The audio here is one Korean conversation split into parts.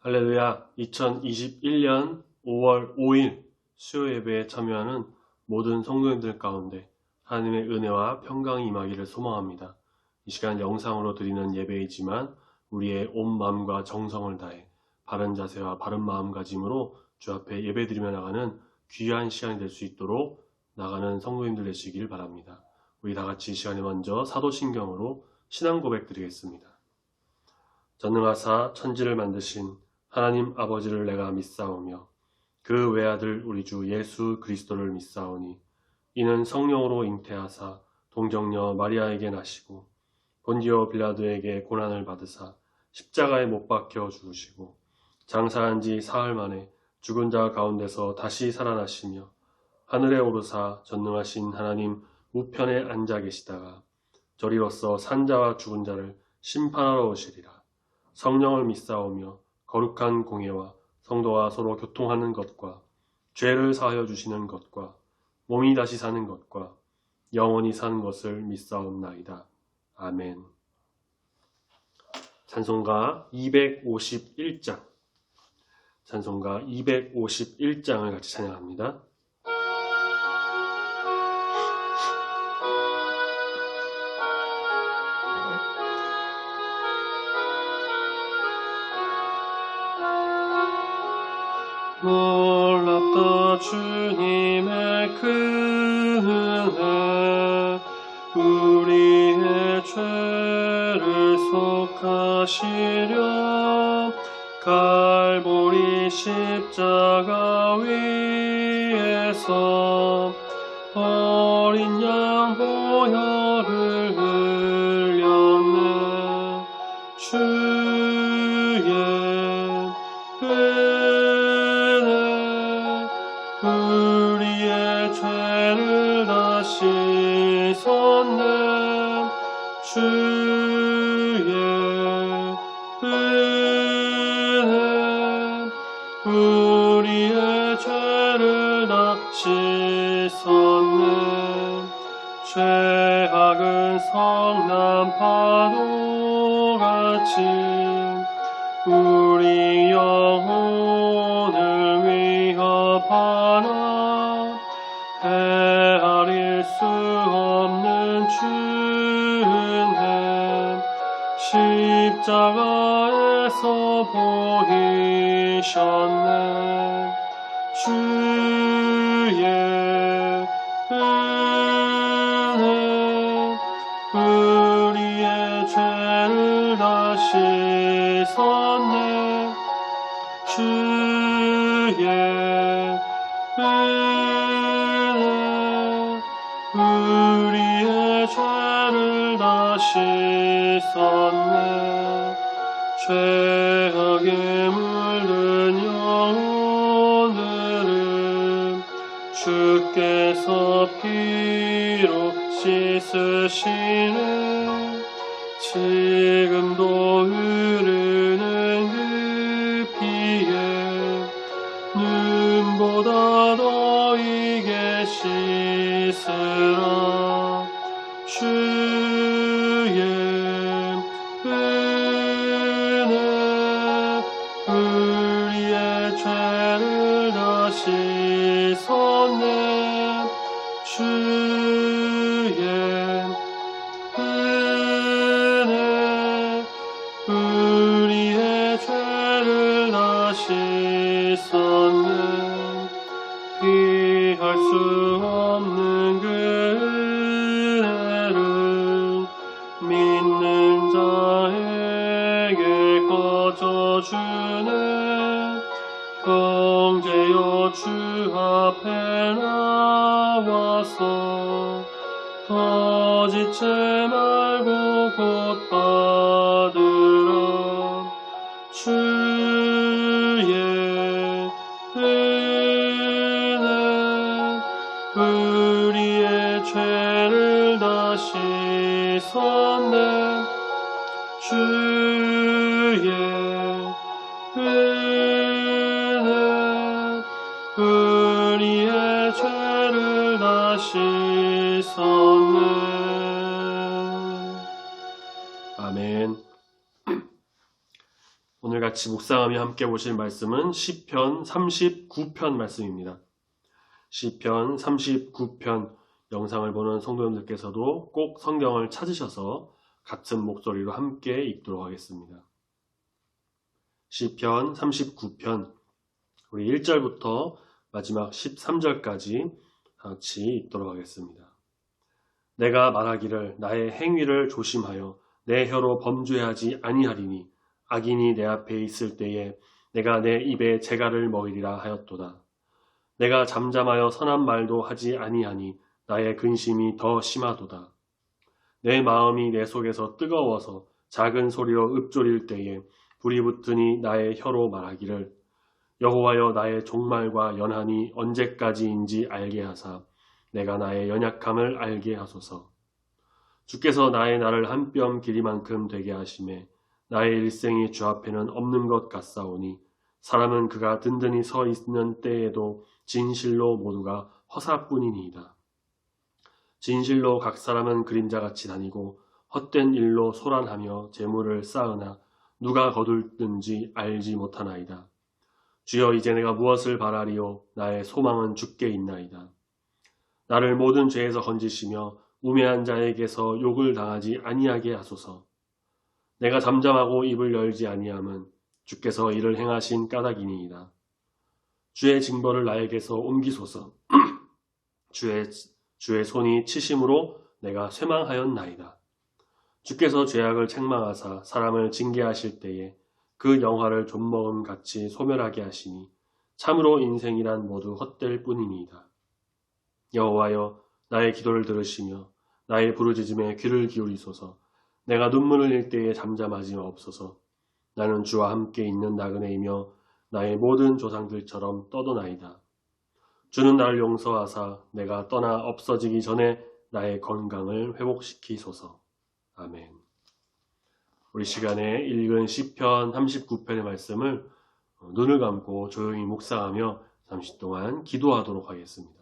할렐루야. 2021년 5월 5일 수요 예배에 참여하는 모든 성도님들 가운데 하나님의 은혜와 평강이 임하기를 소망합니다. 이 시간 영상으로 드리는 예배이지만 우리의 온 마음과 정성을 다해 바른 자세와 바른 마음가짐으로 주 앞에 예배드리며 나가는 귀한 시간이 될 수 있도록 나가는 성도님들 되시길 바랍니다. 우리 다 같이 이 시간에 먼저 사도신경으로 신앙 고백 드리겠습니다. 전능하사 천지를 만드신 하나님 아버지를 내가 믿사오며 그 외아들 우리 주 예수 그리스도를 믿사오니 이는 성령으로 잉태하사 동정녀 마리아에게 나시고 본디오 빌라도에게 고난을 받으사 십자가에 못 박혀 죽으시고 장사한 지 사흘 만에 죽은 자 가운데서 다시 살아나시며 하늘에 오르사 전능하신 하나님 우편에 앉아 계시다가 저리로서 산자와 죽은 자를 심판하러 오시리라. 성령을 믿사오며 거룩한 공예와 성도와 서로 교통하는 것과 죄를 사하여 주시는 것과 몸이 다시 사는 것과 영원히 사는 것을 믿사옵나이다. 아멘. 찬송가 251장 찬송가 251장을 같이 찬양합니다. 놀랍다 주님의 그 은혜 우리의 죄를 속하시려 갈보리 십자가 위에서 어린 양 보혈을 흘렸네. 주의 우리의 죄를 다 씻었네. 주의 은혜 우리의 죄를 다 씻었네. 죄악은 성난 파도같이 우리 영혼을 위협하나 헤아릴 수 없는 주은혜 십자가에서 보이셨네. 주의 은혜 우리의 죄를 다 씻었네. 주의 은혜 우리의 죄를 다 씻었네. 죄악에 물든 영혼들을 주께서 피로 씻으시네. 지금도 흐르는 그 피에 눈보다 더 이게 씻으라. 주의 은혜 우리의 죄를 다 씻었네. 주의 은혜 우리의 죄를 다 씻었네. 피할 수 없는 그 은혜를 믿는 자에게 거저주네. 형제여 주 앞에 나와서 더 지체 말고 곧 받으라. 주의 은혜 우리의 죄를 다 씻었네. 주의 은혜 우리의 죄를 다 씻었네. 아멘. 오늘 같이 묵상하며 함께 보실 말씀은 시편 39편 말씀입니다. 시편 39편 영상을 보는 성도님들께서도 꼭 성경을 찾으셔서 같은 목소리로 함께 읽도록 하겠습니다. 시편 39편 우리 1절부터 마지막 13절까지 같이 읽도록 하겠습니다. 내가 말하기를 나의 행위를 조심하여 내 혀로 범죄하지 아니하리니 악인이 내 앞에 있을 때에 내가 내 입에 재갈을 먹이리라 하였도다. 내가 잠잠하여 선한 말도 하지 아니하니 나의 근심이 더 심하도다. 내 마음이 내 속에서 뜨거워서 작은 소리로 읊조릴 때에 불이 붙으니 나의 혀로 말하기를 여호와여 나의 종말과 연한이 언제까지인지 알게 하사 내가 나의 연약함을 알게 하소서. 주께서 나의 날을 한 뼘 길이만큼 되게 하시매 나의 일생이 주 앞에는 없는 것 같사오니 사람은 그가 든든히 서 있는 때에도 진실로 모두가 허사뿐이니이다. 진실로 각 사람은 그림자같이 다니고 헛된 일로 소란하며 재물을 쌓으나 누가 거둘든지 알지 못하나이다. 주여 이제 내가 무엇을 바라리요 나의 소망은 주께 있나이다. 나를 모든 죄에서 건지시며 우매한 자에게서 욕을 당하지 아니하게 하소서. 내가 잠잠하고 입을 열지 아니함은 주께서 이를 행하신 까닭이니이다. 주의 징벌을 나에게서 옮기소서. 주의 손이 치심으로 내가 쇠망하였나이다. 주께서 죄악을 책망하사 사람을 징계하실 때에 그 영화를 좀먹음 같이 소멸하게 하시니 참으로 인생이란 모두 헛될 뿐이니이다. 여호와여 나의 기도를 들으시며 나의 부르짖음에 귀를 기울이소서. 내가 눈물을 흘릴 때에 잠잠하지 마옵소서. 나는 주와 함께 있는 나그네이며 나의 모든 조상들처럼 떠도나이다. 주는 나를 용서하사 내가 떠나 없어지기 전에 나의 건강을 회복시키소서. 아멘. 우리 시간에 읽은 시편 39편의 말씀을 눈을 감고 조용히 묵상하며 잠시 동안 기도하도록 하겠습니다.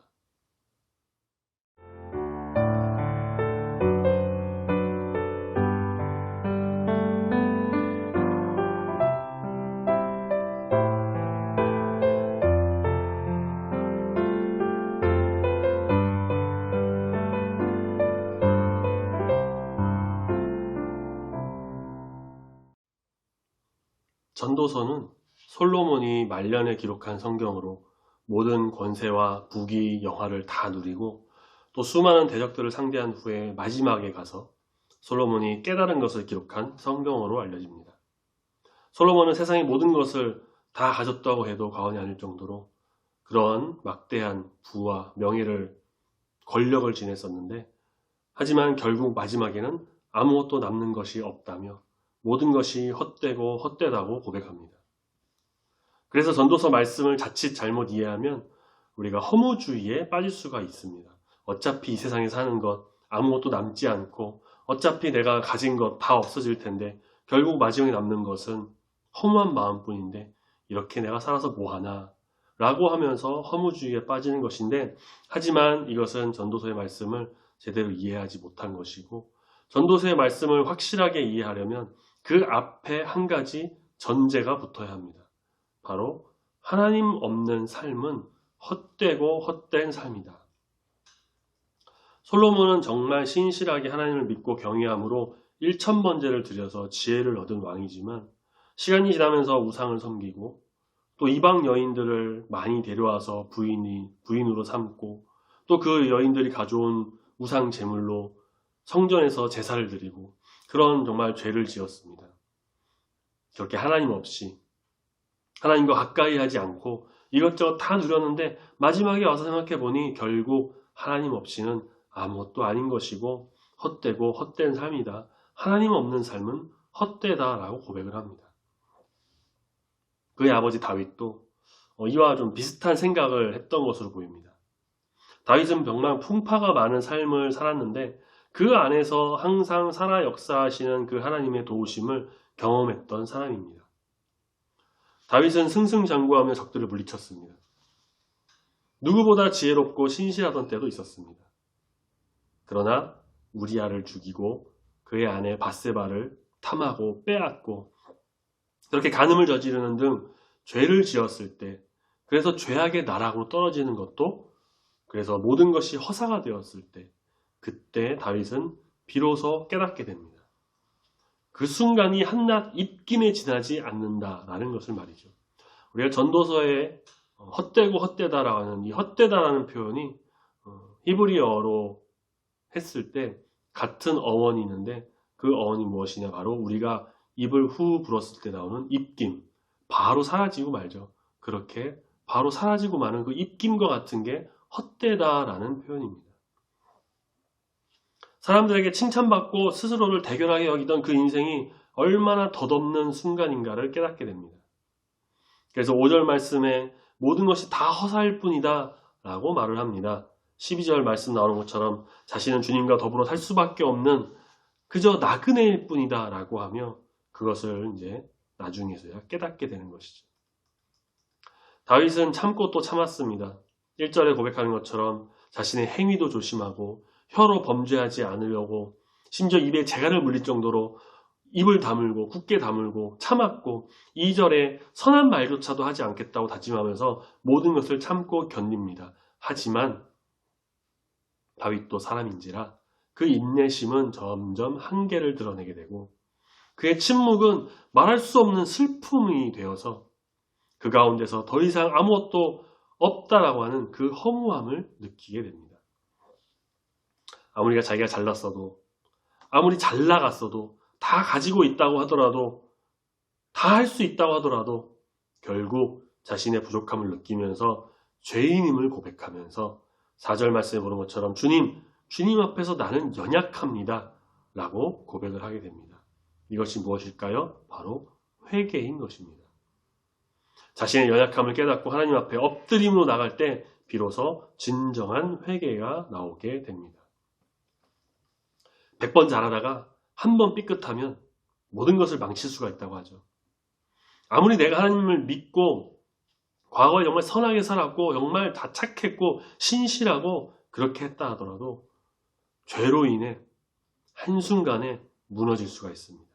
전도서는 솔로몬이 말년에 기록한 성경으로 모든 권세와 부귀, 영화를 다 누리고 또 수많은 대적들을 상대한 후에 마지막에 가서 솔로몬이 깨달은 것을 기록한 성경으로 알려집니다. 솔로몬은 세상의 모든 것을 다 가졌다고 해도 과언이 아닐 정도로 그런 막대한 부와 명예를, 권력을 지냈었는데 하지만 결국 마지막에는 아무것도 남는 것이 없다며 모든 것이 헛되고 헛되다고 고백합니다. 그래서 전도서 말씀을 자칫 잘못 이해하면 우리가 허무주의에 빠질 수가 있습니다. 어차피 이 세상에 사는 것 아무것도 남지 않고 어차피 내가 가진 것 다 없어질 텐데 결국 마지막에 남는 것은 허무한 마음뿐인데 이렇게 내가 살아서 뭐하나 라고 하면서 허무주의에 빠지는 것인데 하지만 이것은 전도서의 말씀을 제대로 이해하지 못한 것이고 전도서의 말씀을 확실하게 이해하려면 그 앞에 한 가지 전제가 붙어야 합니다. 바로 하나님 없는 삶은 헛되고 헛된 삶이다. 솔로몬은 정말 신실하게 하나님을 믿고 경외함으로 1000번제를 드려서 지혜를 얻은 왕이지만 시간이 지나면서 우상을 섬기고 또 이방 여인들을 많이 데려와서 부인으로 삼고 또 그 여인들이 가져온 우상 제물로 성전에서 제사를 드리고 그런 정말 죄를 지었습니다. 그렇게 하나님 없이 하나님과 가까이 하지 않고 이것저것 다 누렸는데 마지막에 와서 생각해보니 결국 하나님 없이는 아무것도 아닌 것이고 헛되고 헛된 삶이다. 하나님 없는 삶은 헛되다라고 고백을 합니다. 그의 아버지 다윗도 이와 좀 비슷한 생각을 했던 것으로 보입니다. 다윗은 정말 풍파가 많은 삶을 살았는데 그 안에서 항상 살아 역사하시는 그 하나님의 도우심을 경험했던 사람입니다. 다윗은 승승장구하며 적들을 물리쳤습니다. 누구보다 지혜롭고 신실하던 때도 있었습니다. 그러나 우리아를 죽이고 그의 아내 밧세바를 탐하고 빼앗고 그렇게 간음을 저지르는 등 죄를 지었을 때, 그래서 죄악의 나락으로 떨어지는 것도, 그래서 모든 것이 허사가 되었을 때, 그때 다윗은 비로소 깨닫게 됩니다. 그 순간이 한낱 입김에 지나지 않는다라는 것을 말이죠. 우리가 전도서에 헛되고 헛되다라고 하는 이 헛되다라는 표현이 히브리어로 했을 때 같은 어원이 있는데, 그 어원이 무엇이냐, 바로 우리가 입을 후 불었을 때 나오는 입김, 바로 사라지고 말죠. 그렇게 바로 사라지고 마는 그 입김과 같은 게 헛되다라는 표현입니다. 사람들에게 칭찬받고 스스로를 대견하게 여기던 그 인생이 얼마나 덧없는 순간인가를 깨닫게 됩니다. 그래서 5절 말씀에 모든 것이 다 허사일 뿐이다 라고 말을 합니다. 12절 말씀 나오는 것처럼 자신은 주님과 더불어 살 수밖에 없는 그저 나그네일 뿐이다 라고 하며 그것을 이제 나중에서야 깨닫게 되는 것이죠. 다윗은 참고 또 참았습니다. 1절에 고백하는 것처럼 자신의 행위도 조심하고 혀로 범죄하지 않으려고, 심지어 입에 재갈을 물릴 정도로 입을 다물고 굳게 다물고 참았고, 2절에 선한 말조차도 하지 않겠다고 다짐하면서 모든 것을 참고 견딥니다. 하지만 다윗도 사람인지라 그 인내심은 점점 한계를 드러내게 되고, 그의 침묵은 말할 수 없는 슬픔이 되어서 그 가운데서 더 이상 아무것도 없다라고 하는 그 허무함을 느끼게 됩니다. 아무리 자기가 잘났어도, 아무리 잘 나갔어도, 다 가지고 있다고 하더라도, 다 할 수 있다고 하더라도 결국 자신의 부족함을 느끼면서 죄인임을 고백하면서 4절 말씀에 보는 것처럼 주님 앞에서 나는 연약합니다 라고 고백을 하게 됩니다. 이것이 무엇일까요? 바로 회개인 것입니다. 자신의 연약함을 깨닫고 하나님 앞에 엎드림으로 나갈 때 비로소 진정한 회개가 나오게 됩니다. 100번 잘하다가 한 번 삐끗하면 모든 것을 망칠 수가 있다고 하죠. 아무리 내가 하나님을 믿고 과거에 정말 선하게 살았고 정말 다 착했고 신실하고 그렇게 했다 하더라도 죄로 인해 한순간에 무너질 수가 있습니다.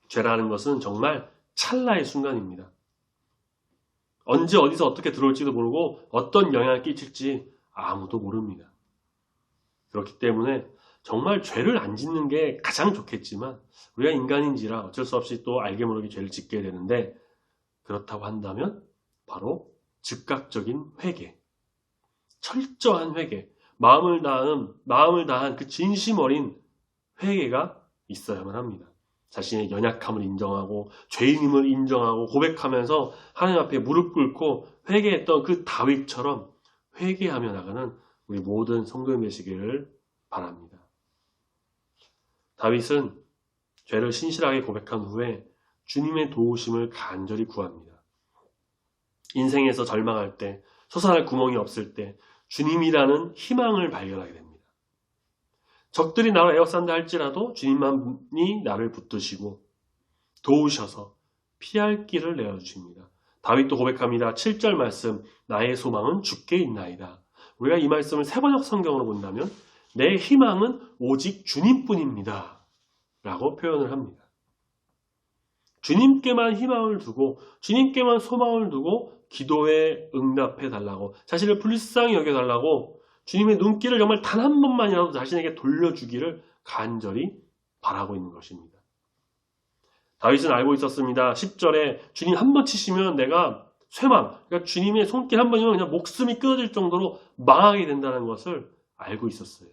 죄라는 것은 정말 찰나의 순간입니다. 언제 어디서 어떻게 들어올지도 모르고 어떤 영향을 끼칠지 아무도 모릅니다. 그렇기 때문에 정말 죄를 안 짓는 게 가장 좋겠지만 우리가 인간인지라 어쩔 수 없이 또 알게 모르게 죄를 짓게 되는데, 그렇다고 한다면 바로 즉각적인 회개, 철저한 회개, 마음을 다한 그 진심 어린 회개가 있어야만 합니다. 자신의 연약함을 인정하고 죄인임을 인정하고 고백하면서 하나님 앞에 무릎 꿇고 회개했던 그 다윗처럼 회개하며 나가는 우리 모든 성도님 되시기를 바랍니다. 다윗은 죄를 신실하게 고백한 후에 주님의 도우심을 간절히 구합니다. 인생에서 절망할 때, 솟아날 구멍이 없을 때 주님이라는 희망을 발견하게 됩니다. 적들이 나를 에워싼다 할지라도 주님만이 나를 붙드시고 도우셔서 피할 길을 내어주십니다. 다윗도 고백합니다. 7절 말씀, 나의 소망은 주께 있나이다. 우리가 이 말씀을 세번역 성경으로 본다면 내 희망은 오직 주님뿐입니다 라고 표현을 합니다. 주님께만 희망을 두고 주님께만 소망을 두고 기도에 응답해 달라고, 자신을 불쌍히 여겨달라고 주님의 눈길을 정말 단 한 번만이라도 자신에게 돌려주기를 간절히 바라고 있는 것입니다. 다윗은 알고 있었습니다. 10절에 주님 한 번 치시면 내가 쇠망, 그러니까 주님의 손길 한 번이면 그냥 목숨이 끊어질 정도로 망하게 된다는 것을 알고 있었어요.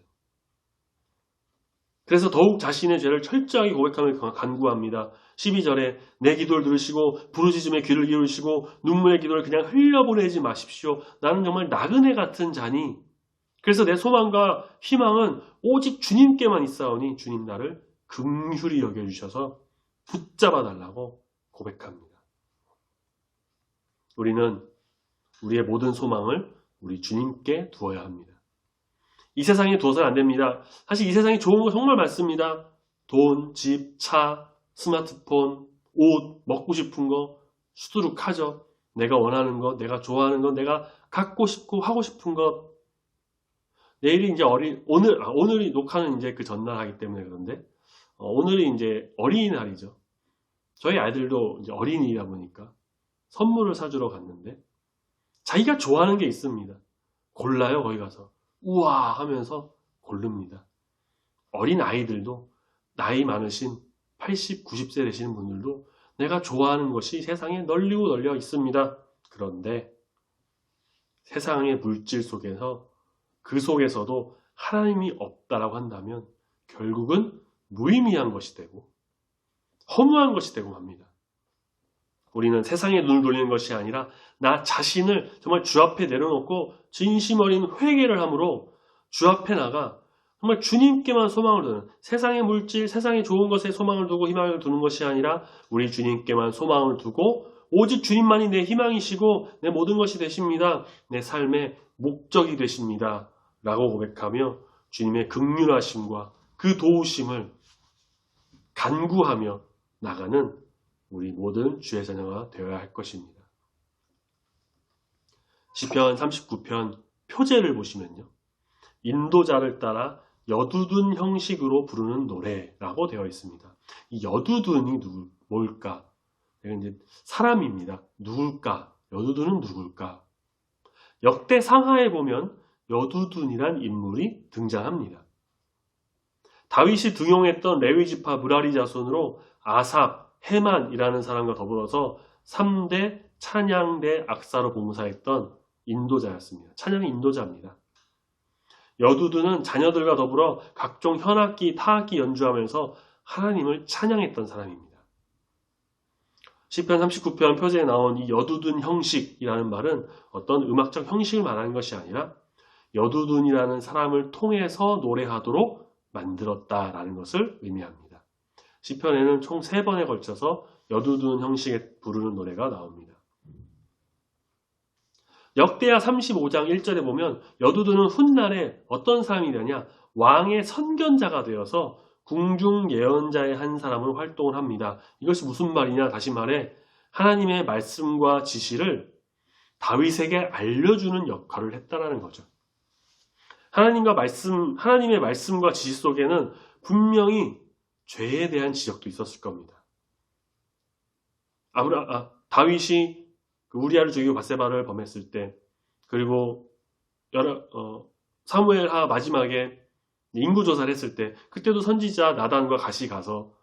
그래서 더욱 자신의 죄를 철저하게 고백하며 간구합니다. 12절에 내 기도를 들으시고 부르짖음의 귀를 기울이시고 눈물의 기도를 그냥 흘려보내지 마십시오. 나는 정말 나그네 같은 자니, 그래서 내 소망과 희망은 오직 주님께만 있사오니 주님 나를 긍휼히 여겨주셔서 붙잡아 달라고 고백합니다. 우리는 우리의 모든 소망을 우리 주님께 두어야 합니다. 이 세상에 두어서는 안 됩니다. 사실 이 세상에 좋은 거 정말 많습니다. 돈, 집, 차, 스마트폰, 옷, 먹고 싶은 거 수두룩하죠. 내가 원하는 것, 내가 좋아하는 것, 내가 갖고 싶고 하고 싶은 것. 내일이 이제 오늘이 녹화는 이제 그 전날 하기 때문에 그런데 오늘이 이제 어린이날이죠. 저희 아이들도 이제 어린이다 보니까 선물을 사주러 갔는데 자기가 좋아하는 게 있습니다. 골라요, 거기 가서. 우와 하면서 고릅니다. 어린 아이들도 나이 많으신 80, 90세 되시는 분들도 내가 좋아하는 것이 세상에 널리고 널려 있습니다. 그런데 세상의 물질 속에서 그 속에서도 하나님이 없다라고 한다면 결국은 무의미한 것이 되고 허무한 것이 되고 맙니다. 우리는 세상에 눈을 돌리는 것이 아니라 나 자신을 정말 주 앞에 내려놓고 진심 어린 회개를 함으로 주 앞에 나가 정말 주님께만 소망을 두는, 세상의 물질, 세상의 좋은 것에 소망을 두고 희망을 두는 것이 아니라 우리 주님께만 소망을 두고 오직 주님만이 내 희망이시고 내 모든 것이 되십니다. 내 삶의 목적이 되십니다. 라고 고백하며 주님의 긍휼하심과 그 도우심을 간구하며 나가는 우리 모든 주의 자녀가 되어야 할 것입니다. 시편 39편 표제를 보시면요. 인도자를 따라 여두둔 형식으로 부르는 노래라고 되어 있습니다. 이 여두둔이 뭘까? 이제 사람입니다. 누굴까? 여두둔은 누굴까? 역대 상하에 보면 여두둔이란 인물이 등장합니다. 다윗이 등용했던 레위 지파 므라리 자손으로 아삽, 헤만이라는 사람과 더불어서 3대 찬양대 악사로 봉사했던 인도자였습니다. 찬양의 인도자입니다. 여두둔은 자녀들과 더불어 각종 현악기, 타악기 연주하면서 하나님을 찬양했던 사람입니다. 시편 39편 표제에 나온 이 여두둔 형식이라는 말은 어떤 음악적 형식을 말하는 것이 아니라 여두둔이라는 사람을 통해서 노래하도록 만들었다라는 것을 의미합니다. 시편에는 총 3번에 걸쳐서 여두둔 형식에 부르는 노래가 나옵니다. 역대하 35장 1절에 보면 여두둔은 훗날에 어떤 사람이 되냐? 왕의 선견자가 되어서 궁중 예언자의 한 사람으로 활동을 합니다. 이것이 무슨 말이냐? 다시 말해 하나님의 말씀과 지시를 다윗에게 알려주는 역할을 했다라는 거죠. 하나님의 말씀과 지시 속에는 분명히 죄에 대한 지적도 있었을 겁니다. 다윗이 우리아를 죽이고 밧세바를 범했을 때, 그리고 사무엘하 마지막에 인구조사를 했을 때, 그때도 선지자 나단과 같이 가서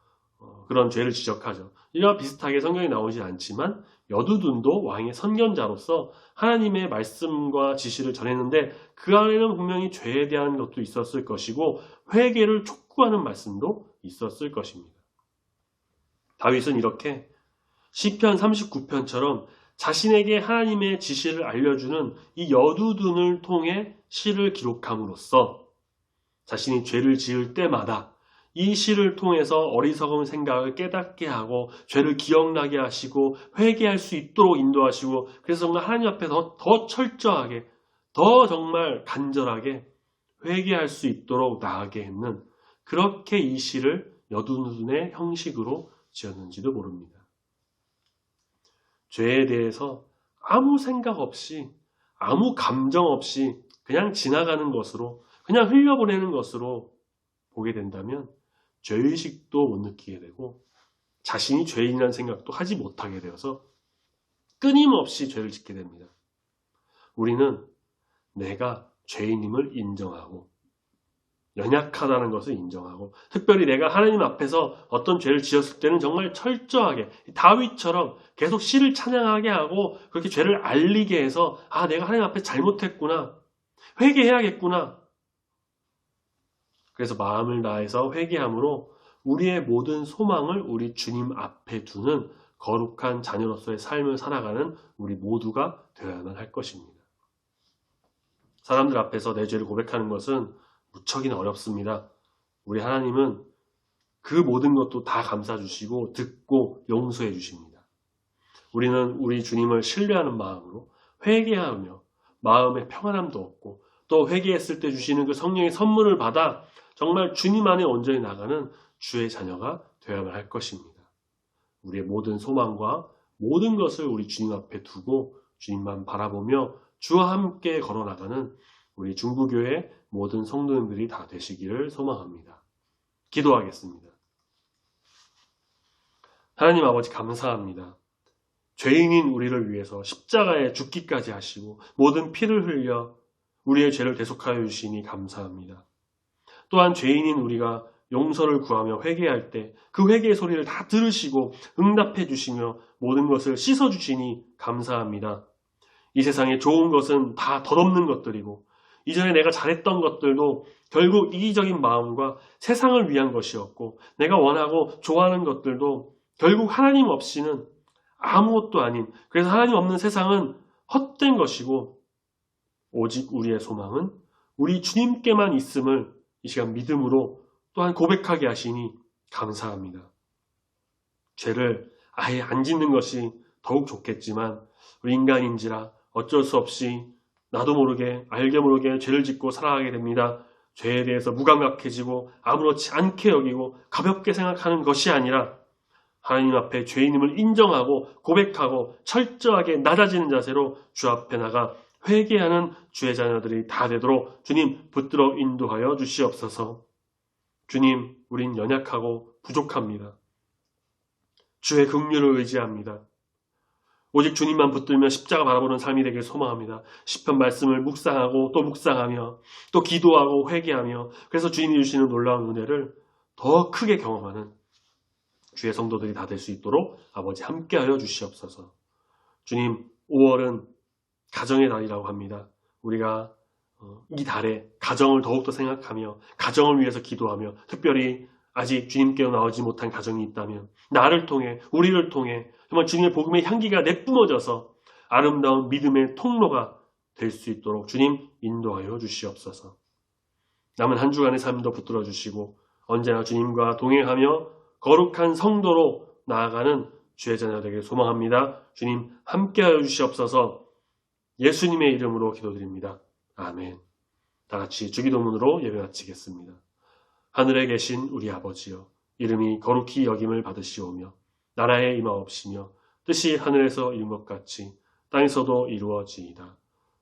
그런 죄를 지적하죠. 이와 비슷하게 성경에 나오지 않지만 여두둔도 왕의 선견자로서 하나님의 말씀과 지시를 전했는데 그 안에는 분명히 죄에 대한 것도 있었을 것이고 회개를 촉구하는 말씀도 있었을 것입니다. 다윗은 이렇게 시편 39편처럼 자신에게 하나님의 지시를 알려주는 이 여두둔을 통해 시를 기록함으로써 자신이 죄를 지을 때마다 이 시를 통해서 어리석은 생각을 깨닫게 하고 죄를 기억나게 하시고 회개할 수 있도록 인도하시고 그래서 정말 하나님 앞에 더 철저하게 더 정말 간절하게 회개할 수 있도록 나아가게 했는, 그렇게 이 시를 여두둔의 형식으로 지었는지도 모릅니다. 죄에 대해서 아무 생각 없이 아무 감정 없이 그냥 지나가는 것으로 그냥 흘려보내는 것으로 보게 된다면 죄의식도 못 느끼게 되고 자신이 죄인이라는 생각도 하지 못하게 되어서 끊임없이 죄를 짓게 됩니다. 우리는 내가 죄인임을 인정하고 연약하다는 것을 인정하고 특별히 내가 하나님 앞에서 어떤 죄를 지었을 때는 정말 철저하게 다윗처럼 계속 시를 찬양하게 하고 그렇게 죄를 알리게 해서 내가 하나님 앞에 잘못했구나, 회개해야겠구나. 그래서 마음을 다해서 회개함으로 우리의 모든 소망을 우리 주님 앞에 두는 거룩한 자녀로서의 삶을 살아가는 우리 모두가 되어야만 할 것입니다. 사람들 앞에서 내 죄를 고백하는 것은 무척이나 어렵습니다. 우리 하나님은 그 모든 것도 다 감싸주시고 듣고 용서해 주십니다. 우리는 우리 주님을 신뢰하는 마음으로 회개하며 마음의 평안함도 얻고 또 회개했을 때 주시는 그 성령의 선물을 받아 정말 주님 안에 온전히 나가는 주의 자녀가 되어야만 할 것입니다. 우리의 모든 소망과 모든 것을 우리 주님 앞에 두고 주님만 바라보며 주와 함께 걸어나가는 우리 중부교회 모든 성도님들이 다 되시기를 소망합니다. 기도하겠습니다. 하나님 아버지 감사합니다. 죄인인 우리를 위해서 십자가에 죽기까지 하시고 모든 피를 흘려 우리의 죄를 대속하여 주시니 감사합니다. 또한 죄인인 우리가 용서를 구하며 회개할 때 그 회개의 소리를 다 들으시고 응답해 주시며 모든 것을 씻어 주시니 감사합니다. 이 세상에 좋은 것은 다 덧없는 것들이고 이전에 내가 잘했던 것들도 결국 이기적인 마음과 세상을 위한 것이었고 내가 원하고 좋아하는 것들도 결국 하나님 없이는 아무것도 아닌, 그래서 하나님 없는 세상은 헛된 것이고 오직 우리의 소망은 우리 주님께만 있음을 이 시간 믿음으로 또한 고백하게 하시니 감사합니다. 죄를 아예 안 짓는 것이 더욱 좋겠지만 우리 인간인지라 어쩔 수 없이 나도 모르게 알게 모르게 죄를 짓고 살아가게 됩니다. 죄에 대해서 무감각해지고 아무렇지 않게 여기고 가볍게 생각하는 것이 아니라 하나님 앞에 죄인임을 인정하고 고백하고 철저하게 낮아지는 자세로 주 앞에 나가 회개하는 주의 자녀들이 다 되도록 주님 붙들어 인도하여 주시옵소서. 주님, 우린 연약하고 부족합니다. 주의 긍휼을 의지합니다. 오직 주님만 붙들며 십자가 바라보는 삶이 되길 소망합니다. 시편 말씀을 묵상하고 또 묵상하며 또 기도하고 회개하며 그래서 주님이 주시는 놀라운 은혜를 더 크게 경험하는 주의 성도들이 다 될 수 있도록 아버지 함께하여 주시옵소서. 주님, 5월은 가정의 달이라고 합니다. 우리가 이 달에 가정을 더욱더 생각하며 가정을 위해서 기도하며 특별히 아직 주님께로 나오지 못한 가정이 있다면 나를 통해 우리를 통해 정말 주님의 복음의 향기가 내뿜어져서 아름다운 믿음의 통로가 될 수 있도록 주님 인도하여 주시옵소서. 남은 한 주간의 삶도 붙들어 주시고 언제나 주님과 동행하며 거룩한 성도로 나아가는 주의 자녀 되길 소망합니다. 주님 함께하여 주시옵소서. 예수님의 이름으로 기도드립니다. 아멘. 다 같이 주기도문으로 예배 마치겠습니다. 하늘에 계신 우리 아버지여, 이름이 거룩히 여김을 받으시오며 나라에 임하옵시며 뜻이 하늘에서 이룬 것 같이 땅에서도 이루어지이다.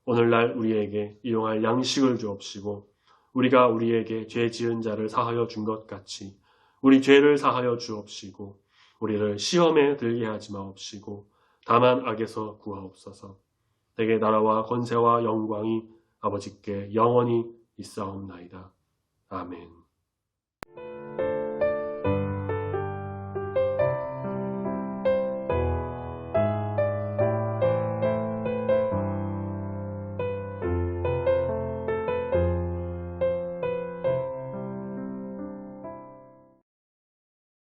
오늘날 우리에게 일용할 양식을 주옵시고 우리가 우리에게 죄 지은 자를 사하여 준 것 같이 우리 죄를 사하여 주옵시고 우리를 시험에 들게 하지 마옵시고 다만 악에서 구하옵소서. 내게 나라와 권세와 영광이 아버지께 영원히 있사옵나이다. 아멘.